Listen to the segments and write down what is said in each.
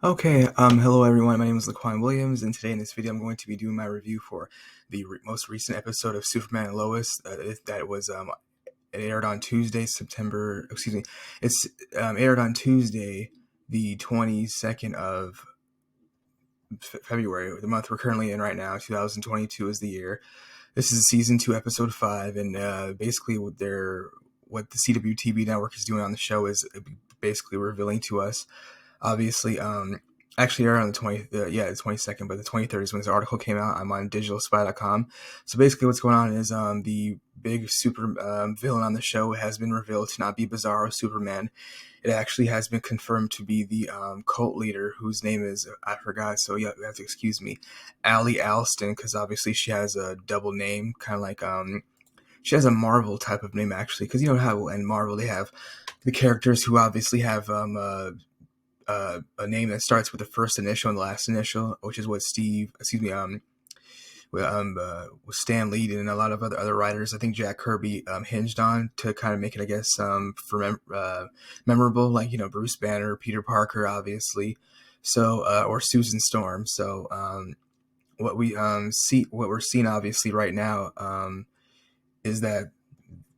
Okay, hello everyone. My name is Laquan Williams, and today in this video, I'm going to be doing my review for the most recent episode of Superman and Lois. That was it aired on Tuesday, September. Excuse me, it's aired on Tuesday, the 22nd of February, the month we're currently in right now. 2022 is the year. This is season 2, episode 5, and basically what the CWTV network is doing on the show is basically revealing to us. Obviously, actually aired on the 22nd, but the 23rd is when this article came out. I'm on digitalspy.com. So basically what's going on is the big super villain on the show has been revealed to not be Bizarro Superman. It actually has been confirmed to be the cult leader, whose name is, I forgot, so you have to excuse me, Allie Alston, because obviously she has a double name, kind of like, she has a Marvel type of name, actually, because you know how in Marvel they have the characters who obviously have a name that starts with the first initial and the last initial, which is what with Stan Lee and a lot of other writers, I think Jack Kirby hinged on to kind of make it, I guess, memorable, like Bruce Banner, Peter Parker, obviously, so or Susan Storm. So what we're seeing obviously right now is that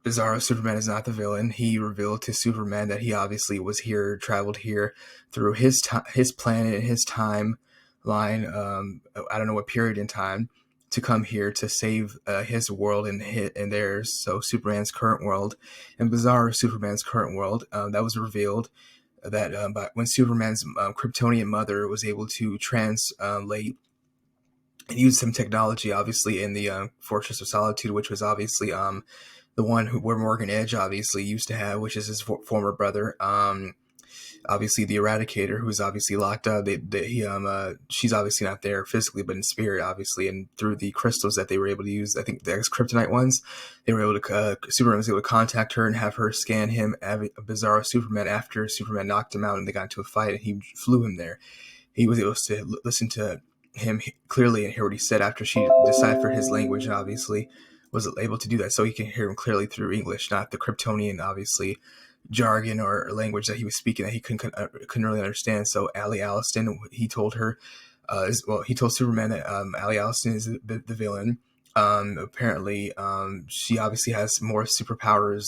Bizarro Superman is not the villain. He revealed to Superman that he obviously was here, traveled here through his planet and his timeline. I don't know what period in time to come here to save his world and theirs. So Superman's current world and Bizarro Superman's current world. That was revealed that when Superman's Kryptonian mother was able to translate and use some technology, obviously in the Fortress of Solitude, which was obviously the one where Morgan Edge obviously used to have, which is his former brother. Obviously the Eradicator, who's obviously locked up. She's obviously not there physically, but in spirit, obviously. And through the crystals that they were able to use, I think the ex-kryptonite ones, they were able to. Superman was able to contact her and have her scan him, Bizarro Superman, after Superman knocked him out and they got into a fight and he flew him there. He was able to listen to him clearly and hear what he said after she deciphered his language, and obviously was able to do that, so he can hear him clearly through English, not the Kryptonian, obviously, jargon or language that he was speaking that he couldn't really understand. So Allie Alston, he told her, he told Superman that Allie Alston is the villain. Apparently, she obviously has more superpowers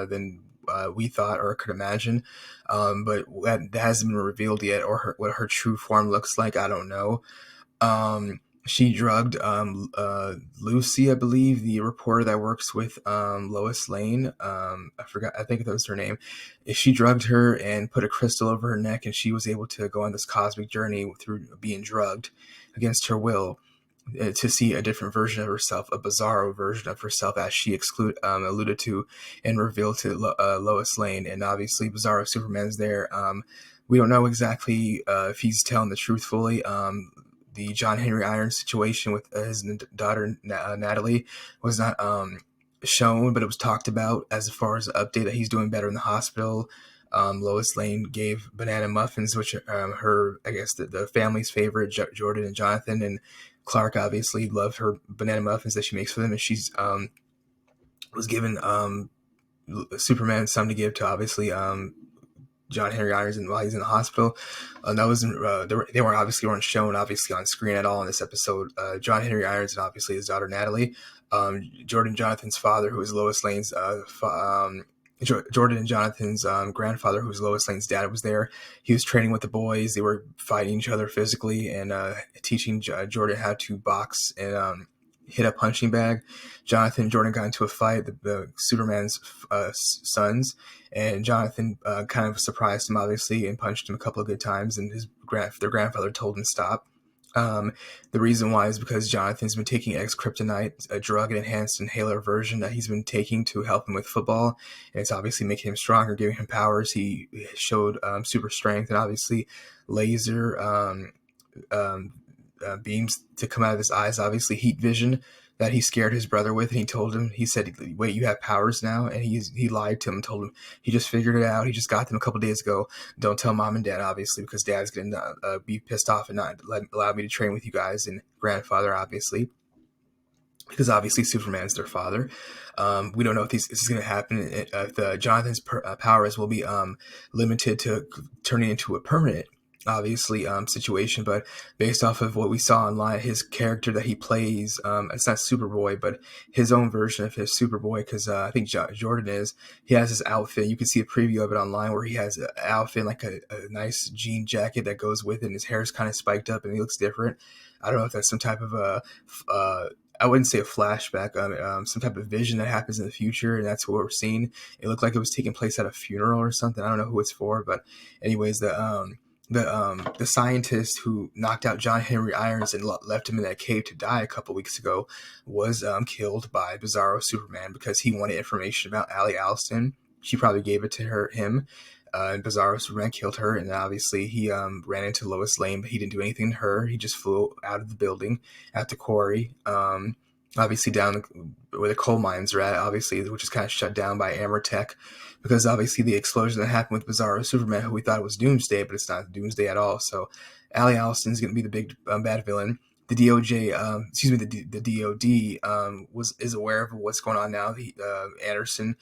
than we thought or could imagine, but that hasn't been revealed yet, or what her true form looks like. I don't know. She drugged Lucy, I believe, the reporter that works with Lois Lane. I forgot. I think that was her name. She drugged her and put a crystal over her neck, and she was able to go on this cosmic journey through being drugged against her will to see a different version of herself, a bizarro version of herself, as she alluded to and revealed to Lois Lane. And obviously, Bizarro Superman's there. We don't know exactly if he's telling the truth fully. The John Henry Irons situation with his daughter Natalie was not shown, but it was talked about as far as the update that he's doing better in the hospital. Lois Lane gave banana muffins, which are I guess, the family's favorite. Jordan and Jonathan and Clark obviously love her banana muffins that she makes for them, and she's was given Superman some to give to, obviously, John Henry Irons while he's in the hospital. That wasn't they weren't shown obviously on screen at all in this episode. John Henry Irons and obviously his daughter Natalie. Jordan Jonathan's father, who is Lois Lane's Jordan and Jonathan's grandfather, who's Lois Lane's dad, was there. He was training with the boys. They were fighting each other physically and teaching Jordan how to box and hit a punching bag. Jonathan and Jordan got into a fight, the Superman's sons, and Jonathan kind of surprised him, obviously, and punched him a couple of good times, and their grandfather told him to stop. The reason why is because Jonathan's been taking ex-kryptonite, a drug, an enhanced inhaler version that he's been taking to help him with football, and it's obviously making him stronger, giving him powers. He showed super strength and obviously laser beams to come out of his eyes, obviously heat vision, that he scared his brother with, and he said, wait, you have powers now? And he lied to him and told him he just figured it out, he just got them a couple days ago. Don't tell mom and dad, obviously, because dad's gonna be pissed off and not allow me to train with you guys, and grandfather, obviously, because obviously Superman's their father. We don't know if this is going to happen. If Jonathan's powers will be limited to turning into a permanent obviously situation, but based off of what we saw online, his character that he plays, it's not Superboy, but his own version of his Superboy, because I think Jordan is, he has his outfit. You can see a preview of it online where he has an outfit, like a nice jean jacket that goes with it, and his hair is kind of spiked up and he looks different. I don't know if that's some type of I wouldn't say a flashback, some type of vision that happens in the future, and that's what we're seeing. It looked like it was taking place at a funeral or something. I don't know who it's for, but anyways, the scientist who knocked out John Henry Irons and left him in that cave to die a couple weeks ago was killed by Bizarro Superman because he wanted information about Allie Alston. She probably gave it to him. And Bizarro Superman killed her, and obviously he ran into Lois Lane, but he didn't do anything to her. He just flew out of the building at the quarry, obviously down where the coal mines are at, obviously, which is kind of shut down by Amertech, because obviously the explosion that happened with Bizarro Superman, who we thought was Doomsday, but it's not Doomsday at all. So Allie Alston's going to be the big bad villain. The DOJ, the DOD is aware of what's going on now. Anderson,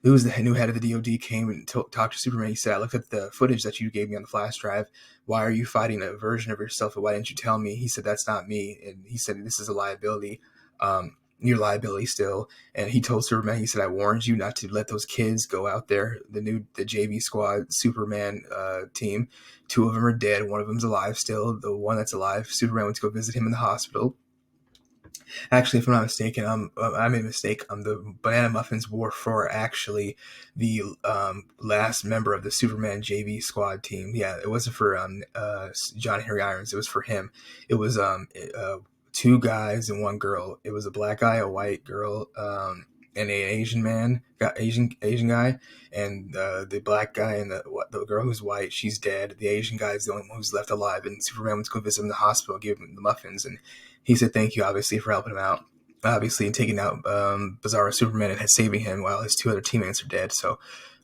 who was the new head of the DOD, came and talked to Superman. He said, "I looked at the footage that you gave me on the flash drive. Why are you fighting a version of yourself? And why didn't you tell me?" He said, "That's not me." And he said, "This is a liability. Your liability still." And he told Superman, he said, "I warned you not to let those kids go out there. The JV squad Superman team. 2 of them are dead. 1 of them's alive still. The one that's alive, Superman went to go visit him in the hospital." Actually, if I'm not mistaken, I made a mistake. The banana muffins were for actually the last member of the Superman JV squad team. Yeah, it wasn't for John Henry Irons. It was for him. It was 2 guys and 1 girl. It was a black guy, a white girl, and an Asian man, Asian guy, and the black guy and the girl who's white, she's dead. The Asian guy is the only one who's left alive, and Superman went to go visit him in the hospital, give him the muffins, and he said thank you, obviously, for helping him out, obviously, and taking out Bizarro Superman and saving him while his 2 other teammates are dead. So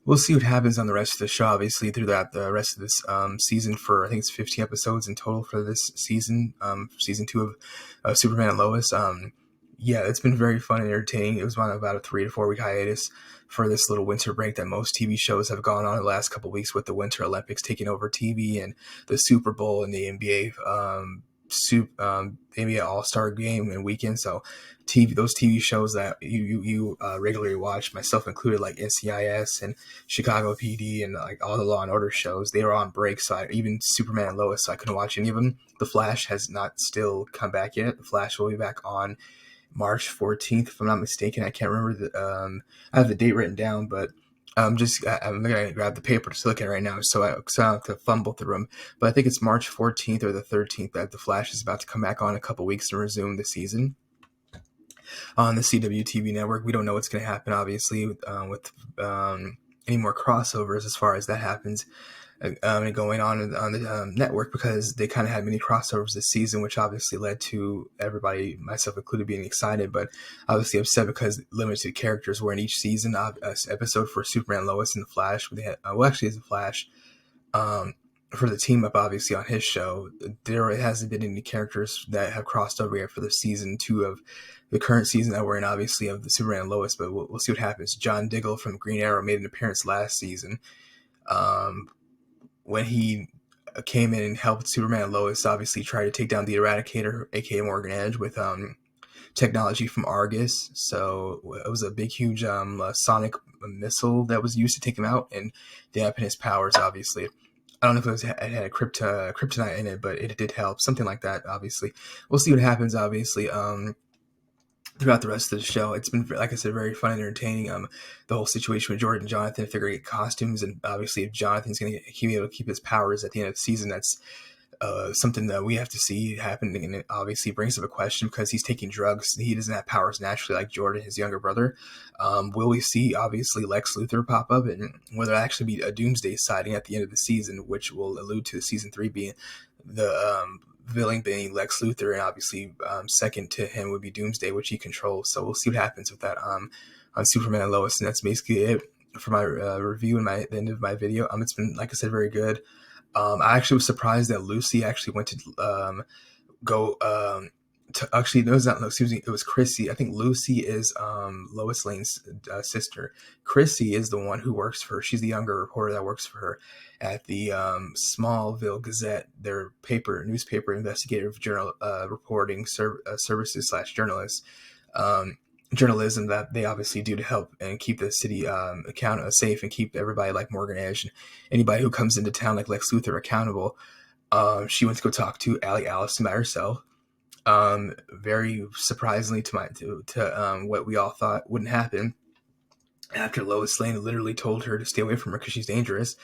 we'll see what happens on the rest of the show, obviously, throughout the rest of this season. For I think it's 15 episodes in total for this season, season 2 of Superman and Lois. Yeah, it's been very fun and entertaining. It was on about a 3 to 4 week hiatus for this little winter break that most TV shows have gone on in the last couple of weeks, with the Winter Olympics taking over TV and the Super Bowl and the NBA NBA All-Star game and weekend. So those TV shows that you regularly watch, myself included, like NCIS and Chicago PD and like all the Law and Order shows, they were on break. So even Superman and Lois, so I couldn't watch any of them. The Flash has not still come back yet. The Flash will be back on March 14th, if I'm not mistaken. I can't remember I have the date written down, but I'm gonna grab the paper to look at it right now, so I don't have to fumble through them. But I think it's March 14th or the 13th that the Flash is about to come back on a couple weeks and resume the season on the CW TV network. We don't know what's going to happen, obviously, with any more crossovers as far as that happens. Going on the network, because they kind of had many crossovers this season, which obviously led to everybody, myself included, being excited, but obviously upset because limited characters were in each season. Episode for Superman, Lois, and the Flash. They had, actually, as the Flash, for the team up, obviously, on his show, there hasn't been any characters that have crossed over yet for the season 2 of the current season that we're in, obviously, of the Superman and Lois, but we'll see what happens. John Diggle from Green Arrow made an appearance last season. When he came in and helped Superman and Lois obviously try to take down the Eradicator, aka Morgan Edge, with technology from Argus. So it was a big, huge sonic missile that was used to take him out and dampen his powers, obviously. I don't know if it had a kryptonite in it, but it did help. Something like that, obviously. We'll see what happens, obviously. Throughout the rest of the show, it's been, like I said, very fun and entertaining. The whole situation with Jordan and Jonathan, figuring costumes, and obviously if Jonathan's going to be able to keep his powers at the end of the season, that's something that we have to see happening, and it obviously brings up a question because he's taking drugs. He doesn't have powers naturally like Jordan, his younger brother. Will we see, obviously, Lex Luthor pop up, and will there actually be a Doomsday sighting at the end of the season, which will allude to season 3 being the villain being Lex Luthor, and obviously second to him would be Doomsday, which he controls. So we'll see what happens with that on Superman and Lois, and that's basically it for my review and the end of my video. It's been, like I said, very good. I actually was surprised that Lucy actually went to go Actually, no, it's not. Excuse me. It was Chrissy. I think Lucy is Lois Lane's sister. Chrissy is the one who works for her. She's the younger reporter that works for her at the Smallville Gazette, their newspaper, investigative journal, reporting services slash journalists. Journalism that they obviously do to help and keep the city safe and keep everybody like Morgan Edge and anybody who comes into town like Lex Luthor accountable. She went to go talk to Allie Allison by herself. Very surprisingly to what we all thought wouldn't happen. After Lois Lane literally told her to stay away from her because she's dangerous,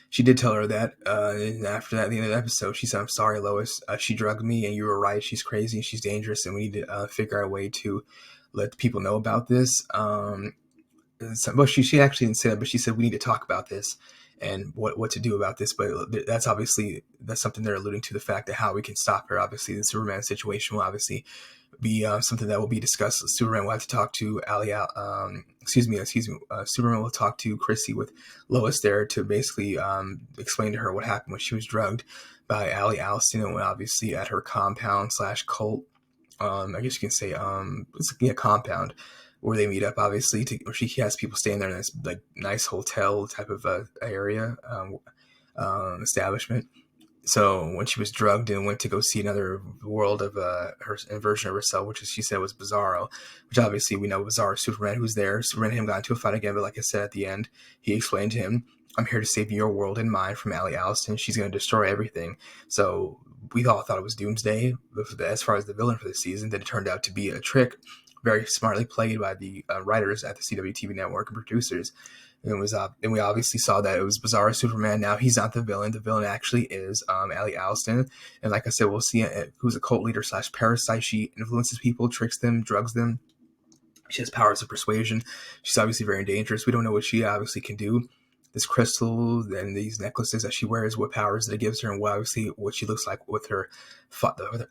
she did tell her that. And after that, at the end of the episode, she said, "I'm sorry, Lois. She drugged me, and you were right. She's crazy and she's dangerous, and we need to figure out a way to let people know about this." Well, she actually didn't say that, but she said we need to talk about this and what to do about this. But that's something they're alluding to, the fact that how we can stop her. Obviously, the Superman situation will obviously be something that will be discussed. Superman will have to talk to Superman will talk to Chrissy with Lois there to basically explain to her what happened when she was drugged by Allie Allison, and obviously at her compound slash cult. I guess you can say it's a compound where they meet up, obviously, where she has people staying there in this like nice hotel type of area, establishment. So when she was drugged and went to go see another world of her version of herself, which she said was Bizarro, which obviously we know Bizarro Superman, who's there. Superman and him got into a fight again, but like I said, at the end, he explained to him, "I'm here to save your world and mine from Allie Allison. She's going to destroy everything." So we all thought it was Doomsday as far as the villain for the season. Then it turned out to be a trick, very smartly played by the writers at the CW TV network and producers. And we obviously saw that it was Bizarro Superman. Now he's not the villain. The villain actually is Allie Allison. And like I said, we'll see who's a cult leader slash parasite. She influences people, tricks them, drugs them. She has powers of persuasion. She's obviously very dangerous. We don't know what she obviously can do. This crystal and these necklaces that she wears, what powers that it gives her, and what she looks like with her,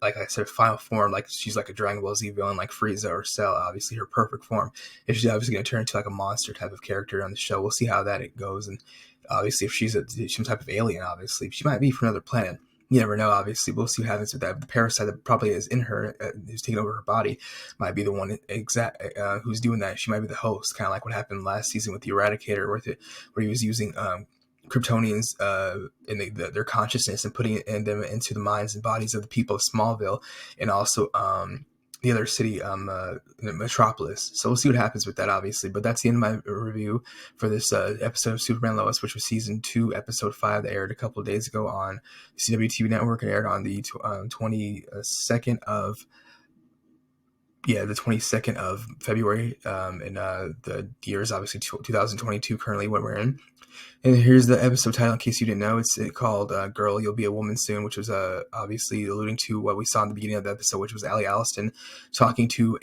like I said, final form. Like she's like a Dragon Ball Z villain, like Frieza or Cell. Obviously, her perfect form. If she's obviously going to turn into like a monster type of character on the show, we'll see how that it goes. And obviously, if she's some type of alien, obviously she might be from another planet. You never know, obviously. We'll see what happens with that. The parasite that probably is in her, who's taking over her body, might be the one who's doing that. She might be the host, kind of like what happened last season with the Eradicator, where he was using Kryptonians in their consciousness and putting them into the minds and bodies of the people of Smallville, and also the other city, Metropolis. So we'll see what happens with that, obviously. But that's the end of my review for this episode of Superman Lois, which was season 2, episode 5, that aired a couple of days ago on the CW TV network. It aired on the 22nd of February, and the year is obviously 2022 currently when we're in. And here's the episode title, in case you didn't know. It's called "Girl, You'll Be a Woman Soon," which was obviously alluding to what we saw in the beginning of the episode, which was Allie Allison talking to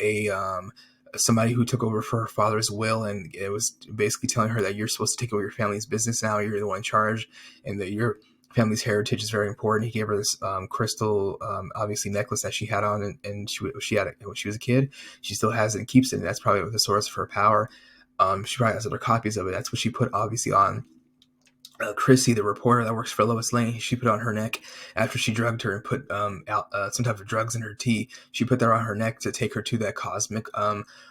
somebody who took over for her father's will, and it was basically telling her that you're supposed to take over your family's business now. You're the one in charge, and that your family's heritage is very important. He gave her this crystal, obviously necklace that she had on, and she had it when she was a kid. She still has it and keeps it, and that's probably the source of her power. She probably has other copies of it. That's what she put obviously on Chrissy, the reporter that works for Lois Lane. She put on her neck after she drugged her and put some type of drugs in her tea. She put that on her neck to take her to that cosmic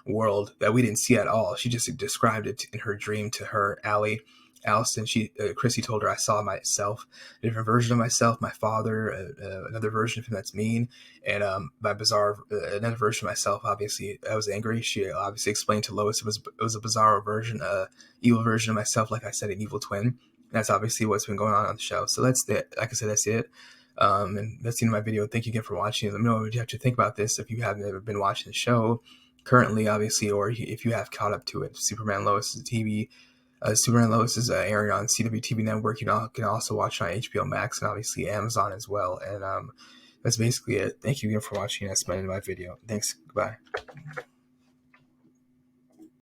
world that we didn't see at all. She just described it in her dream to her, Allie Allison. Chrissy told her, "I saw myself, a different version of myself, my father, another version of him that's mean, and my bizarre, another version of myself. Obviously, I was angry." She obviously explained to Lois it was a bizarre version, evil version of myself, like I said, an evil twin. That's obviously what's been going on the show. So that's it. Like I said, that's it. And that's the end of my video. Thank you again for watching. Let me know what you have to think about this if you haven't ever been watching the show currently, obviously, or if you have caught up to it. Superman Lois TV. Superman Lois is airing on CW TV Network. You can also watch it on HBO Max and obviously Amazon as well. And that's basically it. Thank you again for watching. That's the end of my video. Thanks. Goodbye.